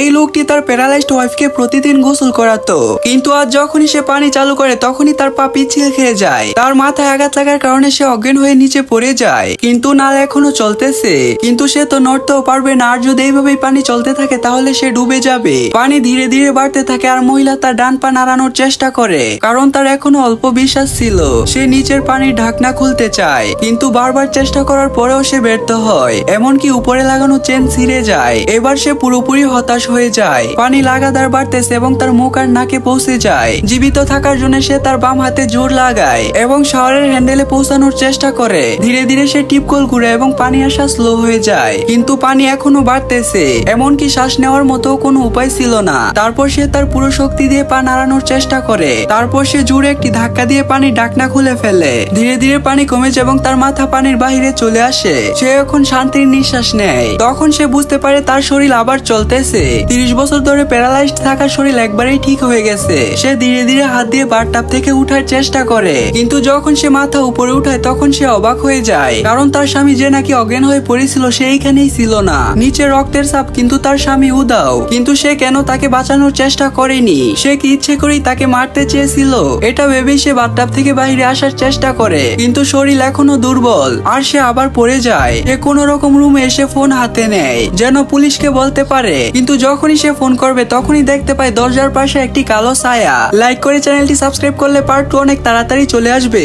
এই লোকটি তার প্যারালাইজড ওয়াইফকে প্রতিদিন গোসল করাতো, কিন্তু আজ যখনই সে পানি চালু করে তখনই তার পা পিছল খেয়ে যায়। তার মাথায় আঘাত লাগার কারণে সে অজ্ঞান হয়ে নিচে পড়ে যায়, কিন্তু নাল এখনো চলতেছে, কিন্তু সে তো নড়তেও পারবে না। আর যদি এইভাবেই পানি চলতে থাকে তাহলে সে ডুবে যাবে। পানি ধীরে ধীরে বাড়তে থাকে আর মহিলা তার ডান পা নাড়ানোর চেষ্টা করে, কারণ তার এখনো অল্প বিশ্বাস ছিল। সে নিচের পানির ঢাকনা খুলতে চায়, কিন্তু বারবার চেষ্টা করার পরেও সে ব্যর্থ হয়, এমনকি উপরে লাগানো চেন ছিঁড়ে যায়। এবার সে পুরোপুরি হতাশ হয়ে যায়। পানি লাগাতার বাড়তেছে এবং তার মুখ আর নাকে পৌঁছে যায়। জীবিত থাকার জন্য সে তার বাম হাতে জোর লাগায় এবং শাওয়ারের হ্যান্ডেলে পৌঁছানোর চেষ্টা করে। ধীরে ধীরে সে টিপকল ঘুরে এবং পানি আসা স্লো হয়ে যায়, কিন্তু পানি এখনো বাড়তেছে, এমনকি শ্বাস নেওয়ার মতো কোনো উপায় ছিল না। তারপর সে তার পুরো শক্তি দিয়ে পা নাড়ানোর চেষ্টা করে। তারপর সে জোরে একটি ধাক্কা দিয়ে পানির ঢাকনা খুলে ফেলে। ধীরে ধীরে পানি কমে যায় এবং তার মাথা পানির বাহিরে চলে আসে। সে এখন শান্তির নিঃশ্বাস নেয়। তখন সে বুঝতে পারে তার শরীর আবার চলতেছে। 30 বছর ধরে প্যারালাইজড থাকা শরীর একবারেই ঠিক হয়ে গেছে। সে ধীরে ধীরে হাত দিয়ে বাথটাব থেকে উঠার চেষ্টা করে, কিন্তু যখন সে মাথা উপরে উঠায় তখন সে অবাক হয়ে যায়, কারণ তার স্বামী যে নাকি অজ্ঞান হয়ে পড়েছিল সে এইখানেই ছিল না। নিচে রক্তের ছাপ, কিন্তু তার স্বামী উধাও। কিন্তু সে কেন তাকে বাঁচানোর চেষ্টা করেনি? সে কি ইচ্ছে করেই তাকে মারতে চেয়েছিল? এটা ভেবেই সে বাথটাব থেকে বাইরে আসার চেষ্টা করে, কিন্তু শরীর এখনো দুর্বল আর সে আবার পড়ে যায়। সে কোন রকম রুমে এসে ফোন হাতে নেয় যেন পুলিশকে বলতে পারে, কিন্তু যখনই সে ফোন করবে তখনই দেখতে পায় দরজার পাশে একটি কালো ছায়া। লাইক করে চ্যানেলটি সাবস্ক্রাইব করলে পার্ট 2 অনেক তাড়াতাড়ি চলে আসবে।